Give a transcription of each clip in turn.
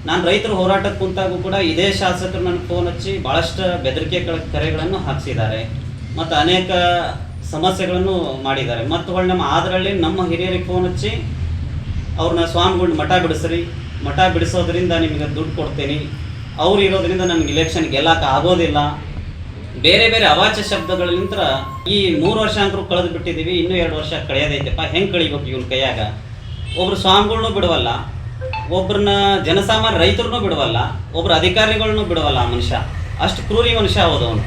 ನಾನು ರೈತರ ಹೋರಾಟಕ್ಕೆ ಕುಂತಾಗೂ ಕೂಡ ಇದೇ ಶಾಸಕರು ನನಗೆ ಫೋನ್ ಹಚ್ಚಿ ಭಾಳಷ್ಟು ಬೆದರಿಕೆ ಕರೆಗಳನ್ನು ಹಾಕಿಸಿದ್ದಾರೆ ಮತ್ತು ಅನೇಕ ಸಮಸ್ಯೆಗಳನ್ನು ಮಾಡಿದ್ದಾರೆ. ಮತ್ತು ಹೊಳ್ಳಿ ನಮ್ಮ ಆದರಲ್ಲಿ ನಮ್ಮ ಹಿರಿಯರಿಗೆ ಫೋನ್ ಹಚ್ಚಿ ಅವ್ರನ್ನ ಸ್ವಾಮಿಗಳು ಮಠ ಬಿಡಿಸ್ರಿ, ಮಠ ಬಿಡಿಸೋದ್ರಿಂದ ನಿಮಗೆ ದುಡ್ಡು ಕೊಡ್ತೀನಿ, ಅವ್ರು ಇರೋದ್ರಿಂದ ನನಗೆ ಇಲೆಕ್ಷನ್ ಗೆಲ್ಲಕ್ಕೆ ಆಗೋದಿಲ್ಲ, ಬೇರೆ ಬೇರೆ ಅವಾಚ್ಯ ಶಬ್ದಗಳಿಂದ ಈ 3 ವರ್ಷ ಅಂತರೂ ಕಳೆದು ಬಿಟ್ಟಿದ್ದೀವಿ, ಇನ್ನೂ 2 ವರ್ಷ ಕಳೆಯೋದೈತಪ್ಪ, ಹೆಂಗೆ ಕಳಿಬೇಕು ಇವನ ಕೈಯಾಗ. ಒಬ್ರು ಸ್ವಾಮಿಗಳ್ನೂ ಬಿಡವಲ್ಲ, ಒಬ್ರನ್ನ ಜನಸಾಮಾನ್ಯ ರೈತರನ್ನೂ ಬಿಡವಲ್ಲ, ಒಬ್ರು ಅಧಿಕಾರಿಗಳನ್ನೂ ಬಿಡವಲ್ಲ. ಆ ಮನುಷ್ಯ ಅಷ್ಟು ಕ್ರೂರಿ ಮನುಷ್ಯ ಹೋದವನು.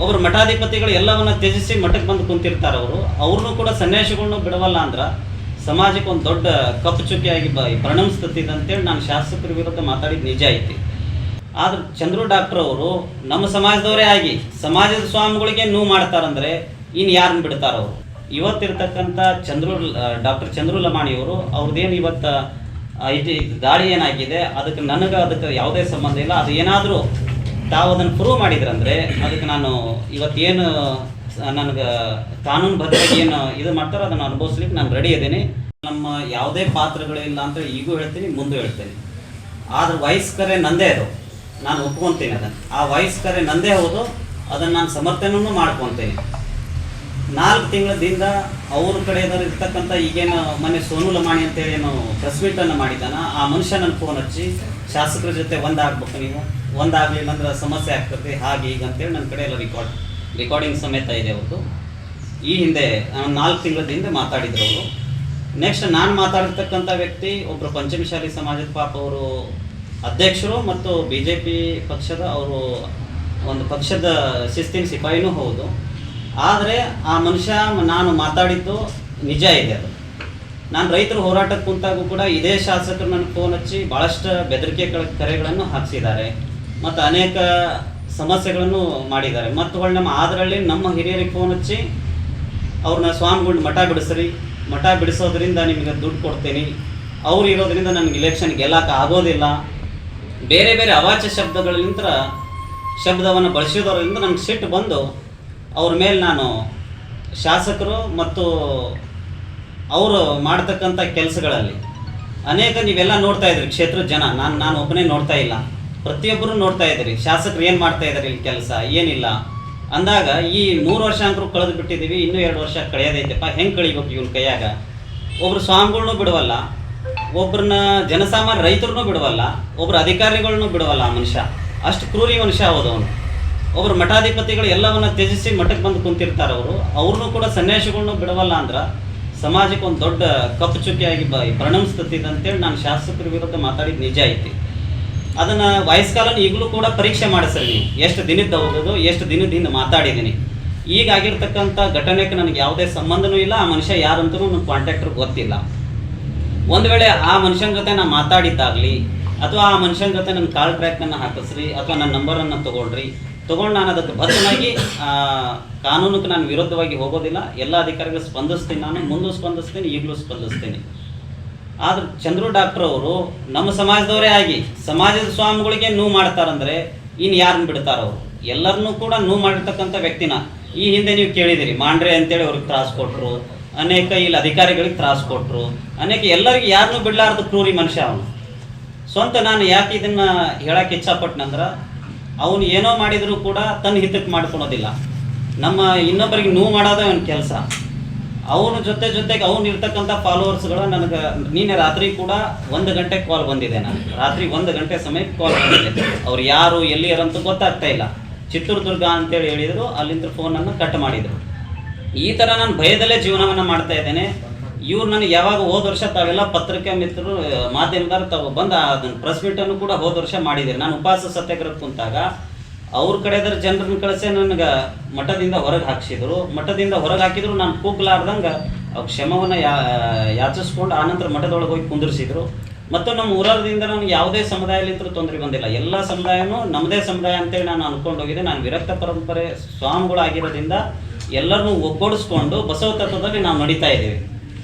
ಒಬ್ರು ಮಠಾಧಿಪತಿಗಳು ಎಲ್ಲವನ್ನ ತ್ಯಜಿಸಿ ಮಠಕ್ಕೆ ಬಂದು ಕುಂತಿರ್ತಾರೆ. ಅವ್ರನ್ನೂ ಕೂಡ ಸನ್ಯಾಸಿಗಳನ್ನೂ ಬಿಡವಲ್ಲ ಅಂದ್ರೆ ಸಮಾಜಕ್ಕೆ ಒಂದು ದೊಡ್ಡ ಕಪ್ಪು ಚುಕ್ಕಿಯಾಗಿ ಪರಿಣಮಿಸ್ತದೆ ಅಂತೇಳಿ ನಾನು ಶಾಸಕರ ವಿರುದ್ಧ ಮಾತಾಡಿದ್ದು ನಿಜ ಐತಿ. ಆದ್ರೆ ಚಂದ್ರು ಡಾಕ್ಟರ್ ಅವರು ನಮ್ಮ ಸಮಾಜದವರೇ ಆಗಿ ಸಮಾಜದ ಸ್ವಾಮಿಗಳಿಗೆ ನೋವು ಮಾಡ್ತಾರಂದ್ರೆ ಇನ್ನು ಯಾರನ್ನ ಬಿಡ್ತಾರವರು? ಇವತ್ತಿರ್ತಕ್ಕಂಥ ಡಾಕ್ಟರ್ ಚಂದ್ರು ಲಮಾಣಿಯವರು ಅವ್ರದ್ದೇನು ಇವತ್ತು ದಾಳಿ ಏನಾಗಿದೆ ಅದಕ್ಕೆ ಯಾವುದೇ ಸಂಬಂಧ ಇಲ್ಲ. ಅದು ಏನಾದರೂ ತಾವು ಅದನ್ನು ಪ್ರೂವ್ ಮಾಡಿದ್ರಂದರೆ ಅದಕ್ಕೆ ನಾನು ಇವತ್ತೇನು ನನಗೆ ಕಾನೂನು ಬದ್ಧವಾಗಿ ಏನು ಇದು ಮಾಡ್ತಾರೋ ಅದನ್ನು ಅನುಭವಿಸ್ಲಿಕ್ಕೆ ನಾನು ರೆಡಿ ಇದ್ದೀನಿ. ನಮ್ಮ ಯಾವುದೇ ಪಾತ್ರಗಳಿಲ್ಲ ಅಂತ ಈಗೂ ಹೇಳ್ತೀನಿ, ಮುಂದೆ ಹೇಳ್ತೀನಿ. ಆದ್ರೆ ವಾಯ್ಸ್ ಕರೆ ನಂದೇ ಅದು, ನಾನು ಒಪ್ಕೊತೀನಿ ಅದನ್ನು. ಆ ವಾಯ್ಸ್ ಕರೆ ನಂದೇ ಹೌದು, ಅದನ್ನು ನಾನು ಸಮರ್ಥನೆಯೂ ಮಾಡ್ಕೊತೀನಿ. 4 ತಿಂಗಳದಿಂದ ಅವ್ರ ಕಡೆ ಇರ್ತಕ್ಕಂಥ ಈಗೇನು ಮೊನ್ನೆ ಸೋನು ಲಮಾಣಿ ಅಂತೇಳಿ ಏನು ಪ್ರೆಸ್ ಮೀಟನ್ನು ಮಾಡಿದ್ದಾನ, ಆ ಮನುಷ್ಯ ನನ್ನ ಫೋನ್ ಹಚ್ಚಿ ಶಾಸಕರ ಜೊತೆ ಒಂದಾಗಬೇಕು, ನೀವು ಒಂದಾಗಲಿಲ್ಲ ಅಂದ್ರೆ ಸಮಸ್ಯೆ ಆಗ್ತದೆ, ಹಾಗೆ ಈಗ ಅಂತೇಳಿ ನನ್ನ ಕಡೆ ಎಲ್ಲ ರೆಕಾರ್ಡಿಂಗ್ ಸಮೇತ ಇದೆ ಅವ್ರದ್ದು. ಈ ಹಿಂದೆ 4 ತಿಂಗಳ ಹಿಂದೆ ಮಾತಾಡಿದ್ರು ಅವರು. ನೆಕ್ಸ್ಟ್ ನಾನು ಮಾತಾಡಿರ್ತಕ್ಕಂಥ ವ್ಯಕ್ತಿ ಒಬ್ಬರು ಪಂಚಮಶಾಲಿ ಸಮಾಜದ ಪಾಪ ಅವರು ಅಧ್ಯಕ್ಷರು ಮತ್ತು BJP ಪಕ್ಷದ ಅವರು ಒಂದು ಪಕ್ಷದ ಶಿಸ್ತಿನ ಸಿಪಾಯಿನೂ ಹೌದು. ಆದರೆ ಆ ಮನುಷ್ಯ ನಾನು ಮಾತಾಡಿದ್ದು ನಿಜ ಇದೆ. ಅದು ನಾನು ರೈತರ ಹೋರಾಟಕ್ಕೆ ಕುಂತಾಗೂ ಕೂಡ ಇದೇ ಶಾಸಕರು ನನಗೆ ಫೋನ್ ಹಚ್ಚಿ ಭಾಳಷ್ಟು ಬೆದರಿಕೆ ಕರೆಗಳನ್ನು ಹಾಕಿಸಿದ್ದಾರೆ ಮತ್ತು ಅನೇಕ ಸಮಸ್ಯೆಗಳನ್ನು ಮಾಡಿದ್ದಾರೆ. ಮತ್ತು ಹೊಳ್ಳಿ ನಮ್ಮ ಆದರಲ್ಲಿ ನಮ್ಮ ಹಿರಿಯರಿಗೆ ಫೋನ್ ಹಚ್ಚಿ ಅವ್ರನ್ನ ಸ್ವಾಮಿಗಳು ಮಠ ಬಿಡಿಸ್ರಿ, ಮಠ ಬಿಡಿಸೋದ್ರಿಂದ ನಿಮಗೆ ದುಡ್ಡು ಕೊಡ್ತೀನಿ, ಅವ್ರು ಇರೋದ್ರಿಂದ ನನಗೆ ಇಲೆಕ್ಷನ್ ಗೆಲ್ಲಕ್ಕೆ ಆಗೋದಿಲ್ಲ, ಬೇರೆ ಬೇರೆ ಅವಾಚ್ಯ ಶಬ್ದವನ್ನು ಬಳಸಿದವರಿಂದ ನನಗೆ ಸಿಟ್ಟು ಬಂದು ಅವ್ರ ಮೇಲೆ ನಾನು ಶಾಸಕರು ಮತ್ತು ಅವರು ಮಾಡ್ತಕ್ಕಂಥ ಕೆಲಸಗಳಲ್ಲಿ ಅನೇಕ ನೀವೆಲ್ಲ ನೋಡ್ತಾ ಇದ್ರಿ, ಕ್ಷೇತ್ರದ ಜನ, ನಾನು ಒಬ್ಬನೇ ನೋಡ್ತಾ ಇಲ್ಲ, ಪ್ರತಿಯೊಬ್ಬರು ನೋಡ್ತಾ ಇದ್ದೀರಿ ಶಾಸಕರು ಏನು ಮಾಡ್ತಾ ಇದ್ದಾರೆ ಇಲ್ಲಿ ಕೆಲಸ ಏನಿಲ್ಲ ಅಂದಾಗ ಈ 3 ವರ್ಷ ಅಂತರೂ ಕಳೆದು ಬಿಟ್ಟಿದ್ದೀವಿ, ಇನ್ನೂ 2 ವರ್ಷ ಕಳೆಯೋದೈತಪ್ಪ, ಹೆಂಗೆ ಕಳಿಬೇಕು ಇವನ ಕೈಯಾಗ. ಒಬ್ರು ಸ್ವಾಮಿಗಳ್ನೂ ಬಿಡವಲ್ಲ, ಒಬ್ರನ್ನ ಜನಸಾಮಾನ್ಯ ರೈತರನ್ನೂ ಬಿಡವಲ್ಲ, ಒಬ್ರು ಅಧಿಕಾರಿಗಳನ್ನೂ ಬಿಡವಲ್ಲ. ಆ ಮನುಷ್ಯ ಅಷ್ಟು ಕ್ರೂರಿ ಮನುಷ್ಯ ಹೋದವನು. ಒಬ್ರು ಮಠಾಧಿಪತಿಗಳು ಎಲ್ಲವನ್ನ ತ್ಯಜಿಸಿ ಮಠಕ್ಕೆ ಬಂದು ಕುಂತಿರ್ತಾರೆ. ಅವ್ರನ್ನೂ ಕೂಡ ಸನ್ಯಾಸಿಗಳನ್ನೂ ಬಿಡವಲ್ಲ ಅಂದ್ರೆ ಸಮಾಜಕ್ಕೆ ಒಂದು ದೊಡ್ಡ ಕಪ್ಪು ಚುಕ್ಕಿಯಾಗಿ ಪರಿಣಮಿಸ್ತದೆ ಅಂತೇಳಿ ನಾನು ಶಾಸಕರ ವಿರುದ್ಧ ಮಾತಾಡಿದ್ದು ನಿಜ ಐತಿ. ಅದನ್ನು ವಾಯ್ಸ್ ಕಾಲನ್ನು ಈಗಲೂ ಕೂಡ ಪರೀಕ್ಷೆ ಮಾಡಿಸ್ರಿ ನೀವು, ಎಷ್ಟು ದಿನದ ಹೋಗೋದು, ಎಷ್ಟು ದಿನದಿಂದ ಮಾತಾಡಿದ್ದೀನಿ. ಈಗಾಗಿರ್ತಕ್ಕಂಥ ಘಟನೆಗೆ ನನಗೆ ಯಾವುದೇ ಸಂಬಂಧನೂ ಇಲ್ಲ, ಆ ಮನುಷ್ಯ ಯಾರಂತೂ ನನ್ನ ಕಾಂಟ್ಯಾಕ್ಟ್ರ್ ಗೊತ್ತಿಲ್ಲ. ಒಂದು ವೇಳೆ ಆ ಮನುಷ್ಯನ ಜೊತೆ ನಾನು ಮಾತಾಡಿದ್ದಾಗಲಿ ಅಥವಾ ಆ ಮನುಷ್ಯನ ಜೊತೆ ನನ್ನ ಕಾಲ್ ಟ್ರ್ಯಾಕನ್ನು ಹಾಕಿಸ್ರಿ ಅಥವಾ ನನ್ನ ನಂಬರನ್ನು ತೊಗೊಂಡು ನಾನು ಅದಕ್ಕೆ ಬದ್ಧನಾಗಿ ಕಾನೂನಿಗೆ ನಾನು ವಿರುದ್ಧವಾಗಿ ಹೋಗೋದಿಲ್ಲ. ಎಲ್ಲ ಅಧಿಕಾರಿಗಳು ಸ್ಪಂದಿಸ್ತೀನಿ, ನಾನು ಮುಂದೂ ಸ್ಪಂದಿಸ್ತೀನಿ, ಈಗಲೂ ಸ್ಪಂದಿಸ್ತೀನಿ. ಆದ್ರೆ ಚಂದ್ರು ಡಾಕ್ಟರ್ ಅವರು ನಮ್ಮ ಸಮಾಜದವರೇ ಆಗಿ ಸಮಾಜದ ಸ್ವಾಮಿಗಳಿಗೆ ನೋವು ಮಾಡ್ತಾರಂದ್ರೆ ಇನ್ನು ಯಾರನ್ನ ಬಿಡ್ತಾರವರು? ಎಲ್ಲರನ್ನೂ ಕೂಡ ನೋವು ಮಾಡಿರ್ತಕ್ಕಂಥ ವ್ಯಕ್ತಿನ ಈ ಹಿಂದೆ ನೀವು ಕೇಳಿದಿರಿ, ಮಾಂಡ್ರೆ ಅಂತೇಳಿ ಅವ್ರಿಗೆ ತ್ರಾಸು ಕೊಟ್ಟರು, ಅನೇಕ ಇಲ್ಲಿ ಅಧಿಕಾರಿಗಳಿಗೆ ತ್ರಾಸು ಕೊಟ್ಟರು, ಅನೇಕ ಎಲ್ಲರಿಗೆ ಯಾರನ್ನೂ ಬಿಡಲಾರ್ದು ಕ್ರೂರಿ ಮನುಷ್ಯ ಅವನು. ಸ್ವಂತ ನಾನು ಯಾಕೆ ಇದನ್ನು ಹೇಳಕ್ಕೆ ಇಚ್ಛಪಟ್ಟನಂದ್ರೆ ಅವನು ಏನೋ ಮಾಡಿದರೂ ಕೂಡ ತನ್ನ ಹಿತಕ್ಕೆ ಮಾಡ್ಕೊಳೋದಿಲ್ಲ, ನಮ್ಮ ಇನ್ನೊಬ್ಬರಿಗೆ ನೋವು ಮಾಡೋದೇ ಅವನ ಕೆಲಸ. ಅವನ ಜೊತೆಗೆ ಅವನು ಇರ್ತಕ್ಕಂಥ ಫಾಲೋವರ್ಸ್ಗಳು ನನಗೆ ನಿನ್ನೆ ರಾತ್ರಿ ಕೂಡ 1 ಗಂಟೆಗೆ ಕಾಲ್ ಬಂದಿದೆ. ನಾನು ರಾತ್ರಿ 1 ಗಂಟೆ ಸಮಯಕ್ಕೆ ಕಾಲ್ ಬಂದಿದೆ. ಅವ್ರು ಯಾರು ಎಲ್ಲಿ ಯಾರಂತೂ ಗೊತ್ತಾಗ್ತಾ ಇಲ್ಲ. ಚಿತ್ರದುರ್ಗ ಅಂತೇಳಿ ಹೇಳಿದರು, ಅಲ್ಲಿಂದ ಫೋನನ್ನು ಕಟ್ ಮಾಡಿದರು. ಈ ಥರ ನಾನು ಭಯದಲ್ಲೇ ಜೀವನವನ್ನು ಮಾಡ್ತಾ ಇದ್ದೇನೆ. ಇವ್ರು ನನಗೆ ಯಾವಾಗ ಹೋದ ವರ್ಷ ತಾವೆಲ್ಲ ಪತ್ರಿಕೆ ಮಿತ್ರರು ಮಾಧ್ಯಮದವರು ತಾವು ಬಂದು ಅದನ್ನು ಪ್ರೆಸ್ ಮೀಟನ್ನು ಕೂಡ ಹೋದ ವರ್ಷ ಮಾಡಿದ್ದೀರಿ. ನಾನು ಉಪವಾಸ ಸತ್ಯಾಗ್ರಹ ಕುಂತಾಗ ಅವ್ರ ಕಡೆದರ ಜನರನ್ನು ಕಳಿಸಿ ನನಗೆ ಮಠದಿಂದ ಹೊರಗೆ ಹಾಕಿಸಿದ್ರು. ಮಠದಿಂದ ಹೊರಗೆ ಹಾಕಿದ್ರು, ನಾನು ಕೂಗ್ಲಾರ್ದಂಗೆ ಅವ್ರು ಕ್ಷಮವನ್ನು ಯಾಚಿಸ್ಕೊಂಡು ಆನಂತರ ಮಠದೊಳಗೆ ಹೋಗಿ ಕುಂದಿರಿಸಿದ್ರು. ಮತ್ತು ನಮ್ಮ ಊರದಿಂದ ನನಗೆ ಯಾವುದೇ ಸಮುದಾಯಲಿಂದ ತೊಂದರೆ ಬಂದಿಲ್ಲ. ಎಲ್ಲ ಸಮುದಾಯನೂ ನಮ್ಮದೇ ಸಮುದಾಯ ಅಂತೇಳಿ ನಾನು ಅಂದ್ಕೊಂಡು ಹೋಗಿದೆ. ನಾನು ವಿರಕ್ತ ಪರಂಪರೆ ಸ್ವಾಮಿಗಳಾಗಿರೋದ್ರಿಂದ ಎಲ್ಲರನ್ನೂ ಒಗ್ಗೂಡಿಸ್ಕೊಂಡು ಬಸವ ತತ್ವದಲ್ಲಿ ನಾವು ನಡೀತಾ ಇದ್ದೀವಿ.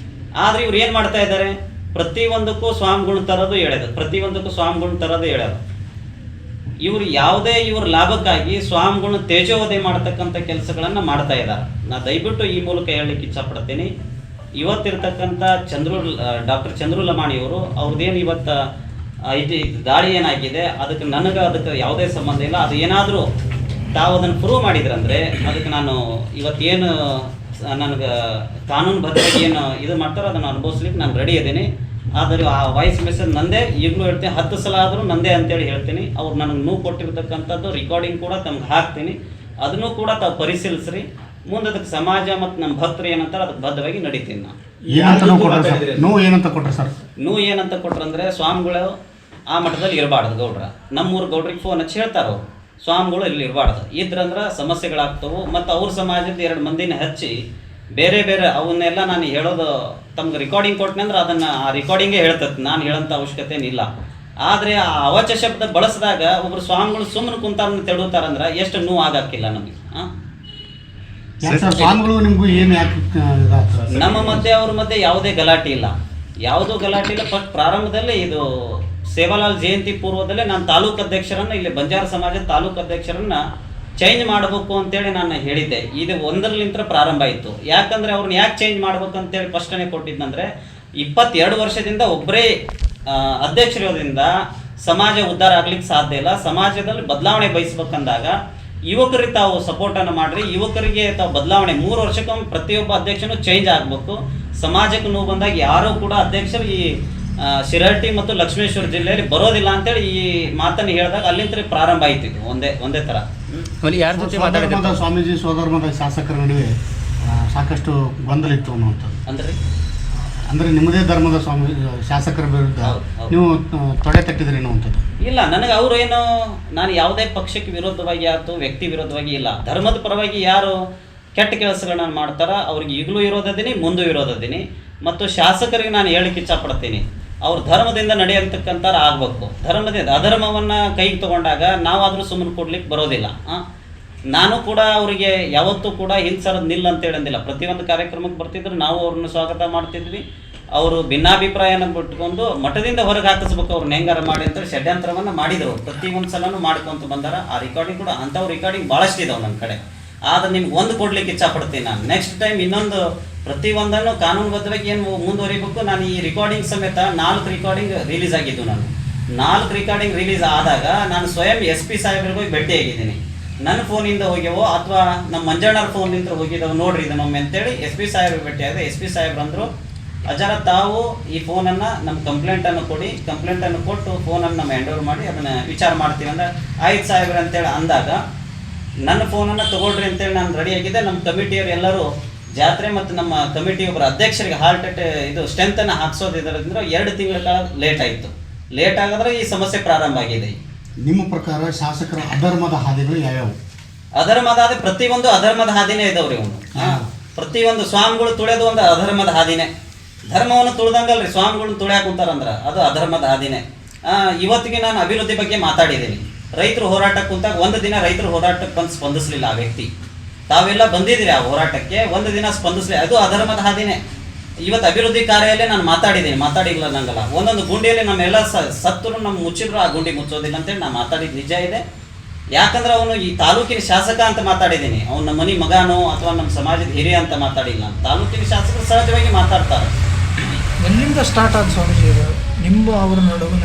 ಆದರೆ ಇವ್ರು ಏನು ಮಾಡ್ತಾ ಇದ್ದಾರೆ, ಪ್ರತಿಯೊಂದಕ್ಕೂ ಸ್ವಾಮಿಗಳನ್ನ ತರೋದು ಹೇಳೋದು. ಇವರು ಯಾವುದೇ ಇವ್ರ ಲಾಭಕ್ಕಾಗಿ ಸ್ವಾಮಿಗಳನ್ನ ತೇಜೋವಧೆ ಮಾಡ್ತಕ್ಕಂಥ ಕೆಲಸಗಳನ್ನು ಮಾಡ್ತಾ ಇದ್ದಾರೆ. ನಾನು ದಯವಿಟ್ಟು ಈ ಮೂಲಕ ಹೇಳಲಿಕ್ಕೆ ಇಚ್ಛಪಡ್ತೀನಿ, ಇವತ್ತಿರ್ತಕ್ಕಂಥ ಡಾಕ್ಟರ್ ಚಂದ್ರು ಲಮಾಣಿಯವರು ಅವ್ರದ್ದೇನು ಇವತ್ತು ಇದು ದಾಳಿ ಏನಾಗಿದೆ ಅದಕ್ಕೆ ಅದಕ್ಕೆ ಯಾವುದೇ ಸಂಬಂಧ ಇಲ್ಲ. ಅದು ಏನಾದರೂ ತಾವು ಅದನ್ನು ಪ್ರೂವ್ ಮಾಡಿದ್ರಂದರೆ ಅದಕ್ಕೆ ನಾನು ಇವತ್ತೇನು ನನಗೆ ಕಾನೂನುಬದ್ಧವಾಗಿ ಏನು ಇದು ಮಾಡ್ತಾರೋ ಅದನ್ನು ಅನುಭವಿಸ್ಲಿಕ್ಕೆ ನಾನು ರೆಡಿ ಇದ್ದೀನಿ. ಆದರೆ ಆ ವಾಯ್ಸ್ ಮೆಸೇಜ್ ನಂದೇ, ಈಗಲೂ ಹೇಳ್ತೀನಿ, 10 ಸಲ ಆದರೂ ನಂದೇ ಅಂತೇಳಿ ಹೇಳ್ತೀನಿ. ಅವ್ರು ನನಗೆ ನೋವು ಕೊಟ್ಟಿರ್ತಕ್ಕಂಥದ್ದು ರಿಕಾರ್ಡಿಂಗ್ ಕೂಡ ತಮ್ಗೆ ಹಾಕ್ತೀನಿ, ಅದನ್ನು ಕೂಡ ತಾವು ಪರಿಶೀಲಿಸ್ರಿ. ಮುಂದೆ ಅದಕ್ಕೆ ಸಮಾಜ ಮತ್ತು ನಮ್ಮ ಭಕ್ತರು ಏನಂತಾರೆ ಅದಕ್ಕೆ ಬದ್ಧವಾಗಿ ನಡೀತೀನಿ ನಾನು. ನೋವು ಏನಂತ ಕೊಟ್ರೆ ಸರ್? ನೋವು ಏನಂತ ಕೊಟ್ರಂದ್ರೆ ಸ್ವಾಮಿಗಳು ಆ ಮಠದಲ್ಲಿ ಇರಬಾರ್ದು ಗೌಡ್ರ. ನಮ್ಮೂರು ಗೌಡ್ರಿಗೆ ಫೋನ್ ಹಚ್ಚಿ ಹೇಳ್ತಾರೆ ಅವರು, ಸ್ವಾಮಿಗಳು ಇಲ್ಲಿ ಇರಬಾರ್ದು, ಇದ್ರಂದ್ರೆ ಸಮಸ್ಯೆಗಳಾಗ್ತವೆ. ಮತ್ತು ಅವ್ರ ಸಮಾಜದ 2 ಮಂದಿನ ಹಚ್ಚಿ ಬೇರೆ ಬೇರೆ ಅವನ್ನೆಲ್ಲ ನಾನು ಹೇಳೋದು ತಮ್ಗೆ ರಿಕಾರ್ಡಿಂಗ್ ಕೊಟ್ಟನೆ ಅಂದ್ರೆ ಅದನ್ನು ಆ ರಿಕಾರ್ಡಿಂಗೇ ಹೇಳ್ತದೆ, ನಾನು ಹೇಳೋಂಥ ಅವಶ್ಯಕತೆ ಏನಿಲ್ಲ. ಆದರೆ ಆ ಅವಾಚ ಶಬ್ದ ಬಳಸಿದಾಗ ಒಬ್ಬರು ಸ್ವಾಮಿಗಳು ಸುಮ್ಮನೆ ಕುಂತಾರನ್ನ ತೆಡುತ್ತಾರಂದ್ರೆ ಎಷ್ಟು ನೋವು ಆಗಾಕಿಲ್ಲ ನಮಗೆ. ಸ್ವಾಮಿಗಳು ನಿಮಗೂ ಏನು ಯಾಕೆ ನಮ್ಮ ಮಧ್ಯೆ ಅವ್ರ ಮಧ್ಯೆ ಯಾವುದೇ ಗಲಾಟೆ ಇಲ್ಲ, ಯಾವುದೂ ಗಲಾಟೆ ಇಲ್ಲ. ಫಸ್ಟ್ ಪ್ರಾರಂಭದಲ್ಲೇ ಇದು ಸೇವಾಲಾಲ್ ಜಯಂತಿ ಪೂರ್ವದಲ್ಲೇ ನಾನು ತಾಲೂಕು ಅಧ್ಯಕ್ಷರನ್ನು, ಇಲ್ಲಿ ಬಂಜಾರ ಸಮಾಜದ ತಾಲೂಕು ಅಧ್ಯಕ್ಷರನ್ನು ಚೇಂಜ್ ಮಾಡಬೇಕು ಅಂತೇಳಿ ನಾನು ಹೇಳಿದ್ದೆ. ಇದು 1ರಿಂದ ಪ್ರಾರಂಭ ಆಯಿತು. ಯಾಕಂದರೆ ಅವ್ರನ್ನ ಯಾಕೆ ಚೇಂಜ್ ಮಾಡ್ಬೇಕು ಅಂತೇಳಿ ಫಸ್ಟನೇ ಕೊಟ್ಟಿದ್ದಂದರೆ 22 ವರ್ಷದಿಂದ ಒಬ್ಬರೇ ಅಧ್ಯಕ್ಷರಿರೋದ್ರಿಂದ ಸಮಾಜ ಉದ್ಧಾರ ಆಗ್ಲಿಕ್ಕೆ ಸಾಧ್ಯ ಇಲ್ಲ. ಸಮಾಜದಲ್ಲಿ ಬದಲಾವಣೆ ಬಯಸ್ಬೇಕಂದಾಗ ಯುವಕರಿಗೆ ತಾವು ಸಪೋರ್ಟನ್ನು ಮಾಡಿರಿ, ಯುವಕರಿಗೆ ತಾವು ಬದಲಾವಣೆ 3 ವರ್ಷಕ್ಕೊಮ್ಮೆ ಪ್ರತಿಯೊಬ್ಬ ಅಧ್ಯಕ್ಷನೂ ಚೇಂಜ್ ಆಗಬೇಕು. ಸಮಾಜಕ್ಕೆ ನೋವು ಬಂದಾಗ ಯಾರೂ ಕೂಡ ಅಧ್ಯಕ್ಷರು ಈ ಶಿರಹಟ್ಟಿ ಮತ್ತು ಲಕ್ಷ್ಮೇಶ್ವರ ಜಿಲ್ಲೆಯಲ್ಲಿ ಬರೋದಿಲ್ಲ ಅಂತೇಳಿ ಈ ಮಾತನ್ನು ಹೇಳಿದಾಗ ಅಲ್ಲಿಂದ ಪ್ರಾರಂಭ ಆಯ್ತು. ಇದು ಒಂದೇ ಥರ. ಯಾರ ಜೊತೆ ಮಾತಾಡಿದ ಸ್ವಾಮೀಜಿ ಸೋದರಮದ ಶಾಸಕರ ನಡುವೆ ಸಾಕಷ್ಟು ಗೊಂದಲ ಇತ್ತು ಅನ್ನುವಂಥದ್ದು. ಅಂದರೆ ನಿಮ್ಮದೇ ಧರ್ಮದ ಸ್ವಾಮಿ ಶಾಸಕರ ವಿರುದ್ಧ ನೀವು ತೊಡೆ ತಟ್ಟಿದ್ರಿ ಅನ್ನುವಂಥದ್ದು? ಇಲ್ಲ, ನನಗೆ ಅವರು ಏನು, ನಾನು ಯಾವುದೇ ಪಕ್ಷಕ್ಕೆ ವಿರೋಧವಾಗಿ ಆಯ್ತು, ವ್ಯಕ್ತಿ ವಿರೋಧವಾಗಿ ಇಲ್ಲ. ಧರ್ಮದ ಪರವಾಗಿ ಯಾರು ಕೆಟ್ಟ ಕೆಲಸಗಳನ್ನ ಮಾಡ್ತಾರ ಅವ್ರಿಗೆ ಈಗಲೂ ವಿರೋಧದೀನಿ, ಮುಂದೂ ವಿರೋಧದೀನಿ. ಮತ್ತು ಶಾಸಕರಿಗೆ ನಾನು ಹೇಳಿಕ್ಕೆ ಇಚ್ಛಪಡ್ತೀನಿ, ಅವ್ರ ಧರ್ಮದಿಂದ ನಡೆಯತಕ್ಕಂಥ ಆಗಬೇಕು. ಅಧರ್ಮವನ್ನು ಕೈಗೆ ತಗೊಂಡಾಗ ನಾವಾದರೂ ಸುಮ್ಮನೆ ಕೊಡ್ಲಿಕ್ಕೆ ಬರೋದಿಲ್ಲ. ನಾನು ಕೂಡ ಅವರಿಗೆ ಯಾವತ್ತೂ ಕೂಡ ಹಿಂಸರದ ನಿಲ್ಲ ಅಂತ ಹೇಳಂದಿಲ್ಲ. ಪ್ರತಿಯೊಂದು ಕಾರ್ಯಕ್ರಮಕ್ಕೆ ಬರ್ತಿದ್ರು, ನಾವು ಅವ್ರನ್ನ ಸ್ವಾಗತ ಮಾಡ್ತಿದ್ವಿ. ಅವರು ಭಿನ್ನಾಭಿಪ್ರಾಯನ ಬಿಟ್ಕೊಂಡು ಮಠದಿಂದ ಹೊರಗೆ ಹಾಕಿಸ್ಬೇಕು ಅವ್ರನ್ನ ಹೆಂಗಾರ ಮಾಡಿ ಅಂತೇಳಿ ಷಡ್ಯಂತ್ರವನ್ನು ಮಾಡಿದರು. ಪ್ರತಿಯೊಂದು ಸಲನೂ ಮಾಡ್ಕೊತ ಬಂದಾರ. ಆ ರಿಕಾರ್ಡಿಂಗ್ ಕೂಡ ಅಂಥವು ರಿಕಾರ್ಡಿಂಗ್ ಭಾಳಷ್ಟು ಇದಾವೆ ನನ್ನ ಕಡೆ. ಆದರೆ ನಿಮ್ಗೆ ಒಂದು ಕೊಡ್ಲಿಕ್ಕೆ ಇಚ್ಛಪಡ್ತೀನಿ ನಾನು. ನೆಕ್ಸ್ಟ್ ಟೈಮ್ ಇನ್ನೊಂದು ಪ್ರತಿಯೊಂದನ್ನು ಕಾನೂನುಬದ್ಧವಾಗಿ ಏನು ಮುಂದುವರಿಬೇಕು. ನಾನು ಈ ರಿಕಾರ್ಡಿಂಗ್ ಸಮೇತ 4 ರಿಕಾರ್ಡಿಂಗ್ ರಿಲೀಸ್ ಆಗಿದ್ದು. ನಾನು 4 ರಿಕಾರ್ಡಿಂಗ್ ರಿಲೀಸ್ ಆದಾಗ ನಾನು ಸ್ವಯಂ SP ಸಾಹೇಬ್ರಿಗೆ ಹೋಗಿ ಭೇಟಿಯಾಗಿದ್ದೀನಿ. ನನ್ನ ಫೋನಿಂದ ಹೋಗ್ಯವೋ ಅಥವಾ ನಮ್ಮ ಮಂಜಣ್ಣರ ಫೋನಿಂದ ಹೋಗಿದ್ದಾವೆ ನೋಡ್ರಿ ಇದನ್ನೊಮ್ಮೆ ಅಂತೇಳಿ SP ಸಾಹೇಬ್ರಿಗೆ ಭೇಟಿಯಾಗಿದೆ. SP ಸಾಹೇಬ್ರಂದರು, ಅಜಾರ ತಾವು ಈ ಫೋನನ್ನು ನಮ್ಮ ಕಂಪ್ಲೇಂಟನ್ನು ಕೊಡಿ, ಕಂಪ್ಲೇಂಟನ್ನು ಕೊಟ್ಟು ಫೋನನ್ನು ನಮ್ಮ ಹ್ಯಾಂಡ್ ಓವರ್ ಮಾಡಿ ಅದನ್ನು ವಿಚಾರ ಮಾಡ್ತೀವಿ ಅಂದ್ರೆ ಆಯ್ತು ಸಾಹೇಬ್ರೆ ಅಂತೇಳಿ ಅಂದಾಗ ನನ್ನ ಫೋನನ್ನು ತೊಗೊಳ್ರಿ ಅಂತೇಳಿ ನಾನು ರೆಡಿಯಾಗಿದ್ದೆ. ನಮ್ಮ ಕಮಿಟಿಯವರು ಎಲ್ಲರೂ ಜಾತ್ರೆ ಮತ್ತು ನಮ್ಮ ಕಮಿಟಿ ಒಬ್ಬರ ಅಧ್ಯಕ್ಷರಿಗೆ ಇದು ಸ್ಟ್ರೆಂತನ್ನು ಹಾಕ್ಸೋದಿದ್ದರಿಂದ 2 ತಿಂಗಳ ಕಾಲ ಲೇಟ್ ಆಯಿತು. ಲೇಟ್ ಆಗಿದ್ರೆ ಈ ಸಮಸ್ಯೆ ಪ್ರಾರಂಭ ಆಗಿದೆ. ನಿಮ್ಮ ಪ್ರಕಾರ ಶಾಸಕರ ಅಧರ್ಮದ ಹಾದಿಗಳು ಯಾವ್ಯಾವು? ಪ್ರತಿಯೊಂದು ಅಧರ್ಮದ ಹಾದಿನೇ ಇದಾವ್ರಿ. ಅವನು ಪ್ರತಿಯೊಂದು ಸ್ವಾಮಿಗಳು ತುಳಿಯೋದು ಒಂದು ಅಧರ್ಮದ ಹಾದಿನೇ. ಧರ್ಮವನ್ನು ತುಳಿದಂಗಲ್ರಿ, ಸ್ವಾಮಿಗಳನ್ನ ತುಳಿಯಾಕ ಕುಂತಾರಂದ್ರೆ ಅದು ಅಧರ್ಮದ ಹಾದಿನೇ. ಇವತ್ತಿಗೆ ನಾನು ಅಭಿವೃದ್ಧಿ ಬಗ್ಗೆ ಮಾತಾಡಿದ್ದೀನಿ. ರೈತರು ಹೋರಾಟಕ್ಕೆ ಕುಂತಾಗ ಒಂದು ದಿನ ರೈತರು ಹೋರಾಟಕ್ಕೆ ಬಂದು ಸ್ಪಂದಿಸಲಿಲ್ಲ ಆ ವ್ಯಕ್ತಿ. ತಾವೆಲ್ಲ ಬಂದಿದ್ದೀರಿ ಆ ಹೋರಾಟಕ್ಕೆ, ಒಂದು ದಿನ ಸ್ಪಂದಿಸಲಿ, ಅದು ಅಧರ್ಮದ ಹಾದಿನೇ. ಇವತ್ತು ಅಭಿವೃದ್ಧಿ ಕಾರ್ಯಾಲಯ ನಾನು ಮಾತಾಡಿಲ್ಲ ನಂಗಲ್ಲ. ಒಂದೊಂದು ಗುಂಡಿಯಲ್ಲಿ ನಮ್ಮೆಲ್ಲ ಸತ್ತರು ನಮ್ಮ ಮುಚ್ಚಿದ್ರು ಆ ಗುಂಡಿ ಮುಚ್ಚೋದಿಲ್ಲ ಅಂತೇಳಿ ನಾನು ಮಾತಾಡಿದ ನಿಜ ಇದೆ. ಯಾಕಂದ್ರೆ ಅವನು ಈ ತಾಲೂಕಿನ ಶಾಸಕ ಅಂತ ಮಾತಾಡಿದ್ದೀನಿ, ಅವ್ನು ನಮ್ಮ ಮನೆ ಮಗನೋ ಅಥವಾ ನಮ್ಮ ಸಮಾಜದ ಹಿರಿಯ ಅಂತ ಮಾತಾಡಿಲ್ಲ. ತಾಲೂಕಿನ ಶಾಸಕರು ಸಹಜವಾಗಿ ಮಾತಾಡ್ತಾರೆ. ಎಲ್ಲಿಂದ ಸ್ಟಾರ್ಟ್ ಆದ ಸ್ವಾಮೀಜಿ ನಿಮ್ಮ ಅವರ ನಡುವೆ?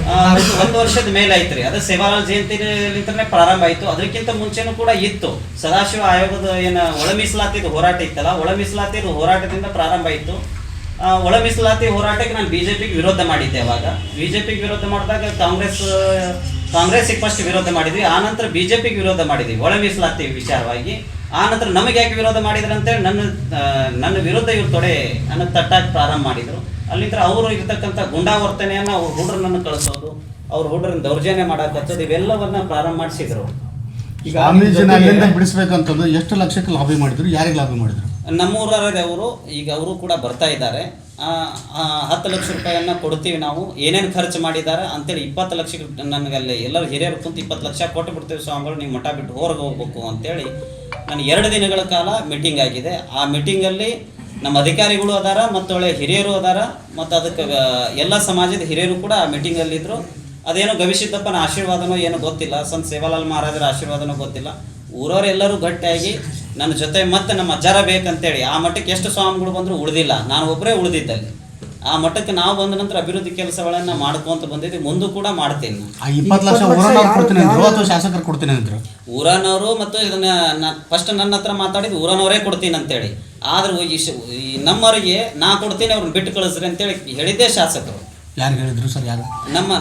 1 ವರ್ಷದ ಮೇಲೆ ಐತ್ರಿ. ಅದು ಸೇವಾಲಾಲ್ ಜಯಂತಿಲಿಂದನೇ ಪ್ರಾರಂಭ ಆಯಿತು. ಅದಕ್ಕಿಂತ ಮುಂಚೆನೂ ಕೂಡ ಇತ್ತು. ಸದಾಶಿವ ಆಯೋಗದ ಏನು ಒಳ ಮೀಸಲಾತಿದು ಹೋರಾಟ ಇತ್ತಲ್ಲ, ಒಳ ಮೀಸಲಾತಿದು ಹೋರಾಟದಿಂದ ಪ್ರಾರಂಭ ಆಯಿತು. ಒಳ ಮೀಸಲಾತಿ ಹೋರಾಟಕ್ಕೆ ನಾನು BJPಗೆ ವಿರೋಧ ಮಾಡಿದ್ದೆ. ಅವಾಗ BJPಗೆ ವಿರೋಧ ಮಾಡಿದಾಗ ಕಾಂಗ್ರೆಸ್ಸಿಗೆ ಫಸ್ಟ್ ವಿರೋಧ ಮಾಡಿದ್ವಿ, ಆನಂತರ BJPಗೆ ವಿರೋಧ ಮಾಡಿದ್ವಿ ಒಳ ಮೀಸಲಾತಿ ವಿಚಾರವಾಗಿ. ಆನಂತರ ನಮಗೆ ಯಾಕೆ ವಿರೋಧ ಮಾಡಿದ್ರು ಅಂತೇಳಿ ನನ್ನ ವಿರುದ್ಧ ಇವ್ರು ನನ್ನ ತಟ್ಟಾಗಿ ಪ್ರಾರಂಭ ಮಾಡಿದರು. ಅಲ್ಲಿಂದ ಅವರು ಇರ್ತಕ್ಕಂಥ ಗುಂಡಾವರ್ತನೆಯನ್ನು ಅವ್ರ ಹುಡುಗರನ್ನು ಕಳಿಸೋದು, ಅವ್ರ ಹುಡುಗರನ್ನ ದೌರ್ಜನ್ಯ ಮಾಡಾಕತ್ತೋದು, ಇವೆಲ್ಲವನ್ನ ಪ್ರಾರಂಭ ಮಾಡಿಸಿದ್ರು. ಈಗ ಸ್ವಾಮೀಜಿನ ಅಲ್ಲಿಂದ ಬಿಡಿಸ್ಬೇಕಂತಂದು ಎಷ್ಟು ಲಕ್ಷಕ್ಕೆ ಲಾಬಿ ಮಾಡಿದ್ರು? ಯಾರಿಗೆ ಲಾಬಿ ಮಾಡಿದ್ರು? ನಮ್ಮೂರವರೇ ಅವರು. ಈಗ ಅವರು ಕೂಡ ಬರ್ತಾ ಇದ್ದಾರೆ. 10 ಲಕ್ಷ ರೂಪಾಯಿಯನ್ನು ಕೊಡ್ತೀವಿ ನಾವು, ಏನೇನು ಖರ್ಚು ಮಾಡಿದ್ದಾರೆ ಅಂತೇಳಿ 20 ಲಕ್ಷ. ನನಗಲ್ಲಿ ಎಲ್ಲರೂ ಹಿರಿಯರು ಕುಂತು 20 ಲಕ್ಷ ಕೊಟ್ಟು ಬಿಡ್ತೀವಿ ಸ್ವಾಮಿಗಳು, ನೀವು ಮಠ ಬಿಟ್ಟು ಹೊರಗೆ ಹೋಗ್ಬೇಕು ಅಂತೇಳಿ ನಾನು 2 ದಿನಗಳ ಕಾಲ ಮೀಟಿಂಗ್ ಆಗಿದೆ. ಆ ಮೀಟಿಂಗಲ್ಲಿ ನಮ್ಮ ಅಧಿಕಾರಿಗಳು ಅದಾರ ಮತ್ತು ಒಳ್ಳೆ ಹಿರಿಯರು ಅದಾರ ಮತ್ತು ಅದಕ್ಕೆ ಎಲ್ಲ ಸಮಾಜದ ಹಿರಿಯರು ಕೂಡ ಆ ಮೀಟಿಂಗಲ್ಲಿದ್ದರು. ಅದೇನೋ ಗವಿಸಿದ್ದಪ್ಪನ ಆಶೀರ್ವಾದನೋ ಏನೋ ಗೊತ್ತಿಲ್ಲ, ಸಂತ ಸೇವಾಲಾಲ್ ಮಹಾರಾಜರ ಆಶೀರ್ವಾದನೋ ಗೊತ್ತಿಲ್ಲ. ಊರವರೆಲ್ಲರೂ ಗಟ್ಟಿಯಾಗಿ ನನ್ನ ಜೊತೆ ಮತ್ತೆ ನಮ್ಮ ಅಜ್ಜಾರ ಬೇಕಂತೇಳಿ ಆ ಮಟ್ಟಕ್ಕೆ ಎಷ್ಟು ಸ್ವಾಮಿಗಳು ಬಂದರೂ ಉಳಿದಿಲ್ಲ, ನಾನು ಒಬ್ಬರೇ ಉಳಿದಿದ್ದಲ್ಲಿ. ಆ ಮಟ್ಟಕ್ಕೆ ನಾವು ಬಂದ ನಂತರ ಅಭಿವೃದ್ಧಿ ಕೆಲಸಗಳನ್ನು ಮಾಡ್ಕೊಂತ ಬಂದಿದ್ದೀವಿ, ಮುಂದೂ ಕೂಡ ಮಾಡ್ತೀನಿ ನಾನು. ಆ 20 ಲಕ್ಷ ಊರನ್ನವ್ರು ಕೊಡ್ತೀನಿ ಅಂದ್ರು ಅಥವಾ ಶಾಸಕರು ಕೊಡ್ತೀನಿ ಅಂದ್ರು? ಊರನವರು ಮತ್ತು ಇದನ್ನ ಫಸ್ಟ್ ನನ್ನ ಹತ್ರ ಮಾತಾಡಿದ್ದು ಊರನವರೇ ಕೊಡ್ತೀನಿ ಅಂತೇಳಿ. ಆದ್ರೆ ಈ ನಮ್ಮವರಿಗೆ ನಾ ಕೊಡ್ತೀನಿ, ಅವ್ರನ್ನ ಬಿಟ್ಟು ಕಳಿಸ್ರಿ ಅಂತೇಳಿ ಹೇಳಿದ್ದೇ ಶಾಸಕರು. ಯಾರು ಹೇಳಿದ್ರು ಸರ್? ಯಾರು?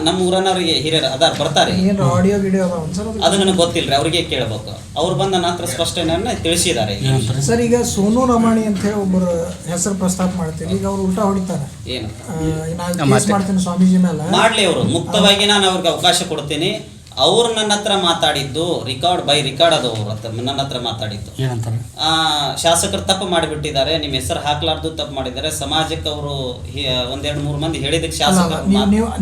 ನಮ್ಮ ಊರನವರಿಗೆ ಹಿರಿಯರು ಅದಾರ ಬರ್ತಾರೆ, ಏನು ಆಡಿಯೋ ಗಿಡಿಯೋ ಅದಾವ ಸರ್? ಅದು ನನಗೆ ಗೊತ್ತಿಲ್ಲ, ಅವ್ರಿಗೆ ಕೇಳಬೇಕು. ಅವ್ರು ಬಂದ ನನ್ನ ಹತ್ರ ಸ್ಪಷ್ಟನೆಯನ್ನು ತಿಳಿಸಿದ್ದಾರೆ. ಸರ್ ಈಗ ಸೋನು ರಮಾಣಿ ಅಂತ ಹೇಳಿ ಒಬ್ಬರು ಹೆಸರು ಪ್ರಸ್ತಾಪ ಮಾಡ್ತೀವಿ, ಈಗ ಅವ್ರು ಉಲ್ಟಾ ಹೊಡಿತಾರೆ. ಏನು ನಾನು ಕೇಸ್ ಮಾಡ್ತೀನಿ ಸ್ವಾಮೀಜಿ ಮೇಲೆ. ಮಾಡ್ಲಿ, ಅವರು ಮುಕ್ತವಾಗಿ ನಾನು ಅವ್ರಿಗೆ ಅವಕಾಶ ಕೊಡ್ತೀನಿ. ಅವ್ರು ನನ್ನ ಹತ್ರ ಮಾತಾಡಿದ್ದು ರಿಕಾರ್ಡ್ ಬೈ ರಿಕಾರ್ಡ್ ಅದು. ಅವ್ರ ಹತ್ರ ನನ್ನ ಹತ್ರ ಮಾತಾಡಿದ್ದು ಏನಂತಾರೆ? ಶಾಸಕರು ತಪ್ಪು ಮಾಡಿಬಿಟ್ಟಿದ್ದಾರೆ, ನಿಮ್ಮ ಹೆಸರು ಹಾಕ್ಲಾರ್ದು ತಪ್ಪು ಮಾಡಿದ್ದಾರೆ, ಸಮಾಜಕ್ಕೆ ಅವರು 1-2-3 ಮಂದಿ ಹೇಳಿದಕ್ಕೆ ಶಾಸಕರು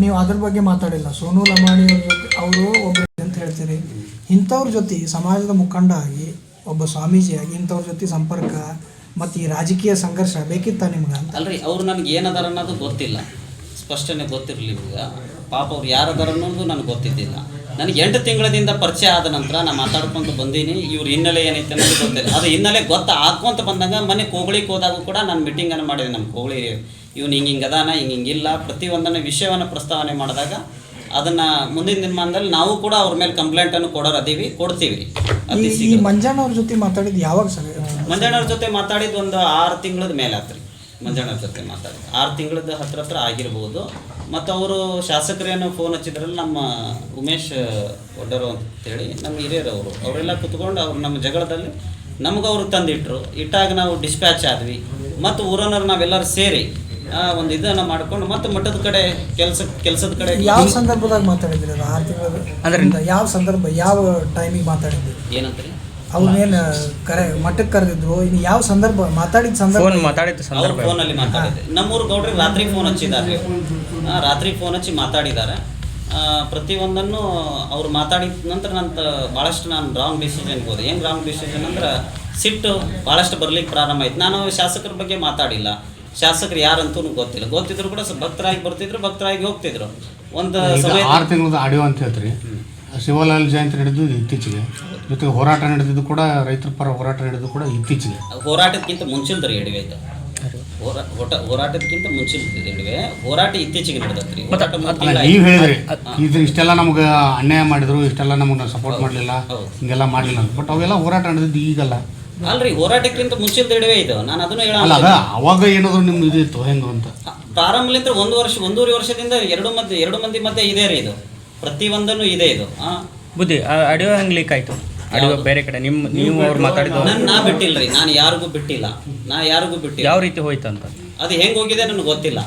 ನೀವು ಅದ್ರ ಬಗ್ಗೆ ಮಾತಾಡಿಲ್ಲ. ಸೋನು ಲಮಾಣಿ ಅವ್ರ ಜೊತೆ ಅವರು ಒಬ್ಬರು ಅಂತ ಹೇಳ್ತೀರಿ, ಇಂಥವ್ರ ಜೊತೆ ಸಮಾಜದ ಮುಖಂಡ ಆಗಿ ಒಬ್ಬ ಸ್ವಾಮೀಜಿಯಾಗಿ ಇಂಥವ್ರ ಜೊತೆ ಸಂಪರ್ಕ ಮತ್ತು ಈ ರಾಜಕೀಯ ಸಂಘರ್ಷ ಬೇಕಿತ್ತ ನಿಮ್ಗೆ ಅಂತ? ಅಲ್ರಿ, ಅವ್ರು ನನಗೆ ಏನದಾರ ಅನ್ನೋದು ಗೊತ್ತಿಲ್ಲ, ಸ್ಪಷ್ಟನೆ ಗೊತ್ತಿರಲಿ. ಈಗ ಪಾಪ ಅವ್ರು ಯಾರದಾರ ಅನ್ನೋದು ನನಗೆ ಗೊತ್ತಿದ್ದಿಲ್ಲ. ನನಗೆ 8 ತಿಂಗಳದಿಂದ ಪರಿಚಯ ಆದ ನಂತರ ನಾನು ಮಾತಾಡ್ಕೊಂಡು ಬಂದೀನಿ. ಇವ್ರ ಹಿನ್ನೆಲೆ ಏನೈತೆ ಅನ್ನೋದು ಗೊತ್ತಿಲ್ಲ. ಅದು ಹಿನ್ನೆಲೆ ಹಾಕ್ಕೊಂತ ಬಂದಾಗ ಮನೆ ಕೋಗಳಿಗೆ ಹೋದಾಗೂ ಕೂಡ ನಾನು ಮೀಟಿಂಗನ್ನು ಮಾಡಿದೆ. ನಮ್ಮ ಕೋಗಳಿ ಇವ್ನು ಹಿಂಗೆ ಅದಾನ, ಹಿಂಗಿಲ್ಲ, ಪ್ರತಿಯೊಂದನ್ನು ವಿಷಯವನ್ನು ಪ್ರಸ್ತಾವನೆ ಮಾಡಿದಾಗ ಅದನ್ನು ಮುಂದಿನ ದಿನಮಾನದಲ್ಲಿ ನಾವು ಕೂಡ ಅವ್ರ ಮೇಲೆ ಕಂಪ್ಲೇಂಟನ್ನು ಕೊಡ್ತೀವಿ ರೀ. ಈ ಮಂಜಣ್ಣ ಅವ್ರ ಜೊತೆ ಮಾತಾಡಿದ್ದು ಯಾವಾಗ ಸರ್? ಮಂಜಣ್ಣವ್ರ ಜೊತೆ ಮಾತಾಡಿದ್ದು ಒಂದು 6 ತಿಂಗಳದ ಮೇಲೆ ಆತ್ರಿ. ಮಂಜಣ್ಣವ್ರ ಜೊತೆ ಮಾತಾಡಿ 6 ತಿಂಗಳದ ಹತ್ರ ಆಗಿರ್ಬೋದು. ಮತ್ತು ಅವರು ಶಾಸಕರೇನು ಫೋನ್ ಹಚ್ಚಿದ್ರಲ್ಲ, ನಮ್ಮ ಉಮೇಶ್ ಒಡ್ಡರು ಅಂತೇಳಿ ನಮ್ಮ ಹಿರಿಯರು, ಅವರೆಲ್ಲ ಕುತ್ಕೊಂಡು ಅವ್ರು ನಮ್ಮ ಜಗಳದಲ್ಲಿ ನಮ್ಗೆ ಅವ್ರು ತಂದಿಟ್ರು. ಇಟ್ಟಾಗ ನಾವು ಡಿಸ್ಪ್ಯಾಚ್ ಆದ್ವಿ. ಮತ್ತು ಊರನ್ನವ್ರು ನಾವೆಲ್ಲರೂ ಸೇರಿ ಒಂದು ಇದನ್ನು ಮಾಡ್ಕೊಂಡು ಮತ್ತೆ ಮಠದ ಕಡೆ ಕೆಲಸದ ಕಡೆ. ಯಾವ ಸಂದರ್ಭದಾಗ ಮಾತಾಡಿದ್ರಿ? 6 ತಿಂಗಳ ಯಾವ ಸಂದರ್ಭ, ಯಾವ ಟೈಮಿಗೆ ಮಾತಾಡಿದ್ರಿ? ಏನಂತ್ರಿ? ಅವ್ರನ್ನೇನು ಮಠಕ್ಕೆ ಕರೆದಿದ್ರು? ಇನ್ನು ಯಾವ ಸಂದರ್ಭ ಮಾತಾಡಿದ ಸಂದರ್ಭ? ಫೋನಲ್ಲಿ ಮಾತಾಡಿದೆ. ನಮ್ಮೂರು ಗೌಡ್ರಿಗೆ ರಾತ್ರಿ ಫೋನ್ ಹಚ್ಚಿದ್ದಾರೆ. ರಾತ್ರಿ ಫೋನ್ ಹಚ್ಚಿ ಮಾತಾಡಿದ್ದಾರೆ. ಪ್ರತಿಯೊಂದನ್ನು ಅವ್ರು ಮಾತಾಡಿದ ನಂತರ ಭಾಳಷ್ಟು ನಾನು ರಾಂಗ್ ಡಿಸಿಷನ್ಗೆ ಹೋದೆ. ಏನು ರಾಂಗ್ ಡಿಸಿಷನ್ ಅಂದ್ರೆ ಸಿಟ್ಟು ಭಾಳಷ್ಟು ಬರ್ಲಿಕ್ಕೆ ಪ್ರಾರಂಭ ಆಯ್ತು. ನಾನು ಶಾಸಕರ ಬಗ್ಗೆ ಮಾತಾಡಿಲ್ಲ. ಶಾಸಕರು ಯಾರಂತೂ ಗೊತ್ತಿಲ್ಲ. ಗೊತ್ತಿದ್ರು ಕೂಡ ಭಕ್ತರಾಗಿ ಬರ್ತಿದ್ರು, ಭಕ್ತರಾಗಿ ಹೋಗ್ತಿದ್ರು. ಒಂದು 6 ತಿಂಗಳದ ಆಡಿಯೋ ಅಂತ ಹೇಳ್ತೀರಿ. ಶಿವಲಾಲ್ ಜಯಂತಿ ನಡೆದು ಇತ್ತೀಚೆಗೆ, ಜೊತೆಗೆ ಹೋರಾಟ ನಡೆದಿದ್ದು ಕೂಡ, ರೈತರ ಪರ ಹೋರಾಟ ನಡೆದು ಕೂಡ ಇತ್ತೀಚೆಗೆ. ಹೋರಾಟಕ್ಕಿಂತ ಮುಂಚಿಲ್ದ ರೀ ಎಡವೆ ಇದು. ಹೋರಾಟಕ್ಕಿಂತ ಮುಂಚಿಲ್ದ ಎಡವೆ. ಹೋರಾಟ ಇತ್ತೀಚೆಗೆ ನಡೆದತ್ರಿ. ನೀವು ಹೇಳಿದ್ರಿ ಇಷ್ಟೆಲ್ಲ ನಮ್ಗೆ ಅನ್ಯಾಯ ಮಾಡಿದ್ರು, ಇಷ್ಟೆಲ್ಲ ನಮಗೆ ಸಪೋರ್ಟ್ ಮಾಡಲಿಲ್ಲ, ಹಿಂಗೆಲ್ಲ ಮಾಡಲಿಲ್ಲ ಅಂತ. ಬಟ್ ಅವೆಲ್ಲ ಹೋರಾಟ ನಡೆದಿದ್ದು ಈಗಲ್ಲ ಅಲ್ರಿ, ಹೋರಾಟಕ್ಕಿಂತ ಮುಂಚಿಲ್ದ ಎಡವೆ ಇದು. ನಾನು ಅದನ್ನು ಹೇಳಲ್ಲ. ಅವಾಗ ಏನಾದ್ರು ನಿಮ್ದು ಇದಿತ್ತು ಹೆಂಗ ಅಂತ? ಪ್ರಾರಂಭಲಿಂದ 1-1.5 ವರ್ಷದಿಂದ ಎರಡು ಮಂದಿ ಮಧ್ಯೆ ಇದೆ ರೀ ಇದು. ಪ್ರತಿಯೊಂದನ್ನು ಇದೆ ಇದು. ಬುದ್ಧಿ ಆಡಿಯೋ ಹೆಂಗೆ ಲೀಕ್ ಆಯಿತು? ಆಡಿಯೋ ಬೇರೆ ಕಡೆ ನೀವು ಅವ್ರು ಮಾತಾಡಿದ್ದು? ನಾ ಬಿಟ್ಟಿಲ್ಲ ರೀ, ನಾನು ಯಾರಿಗೂ ಬಿಟ್ಟಿಲ್ಲ. ಯಾವ ರೀತಿ ಹೋಯ್ತು ಅಂತ ಅದು ಹೆಂಗೆ ಹೋಗಿದೆ ನನಗೆ ಗೊತ್ತಿಲ್ಲ.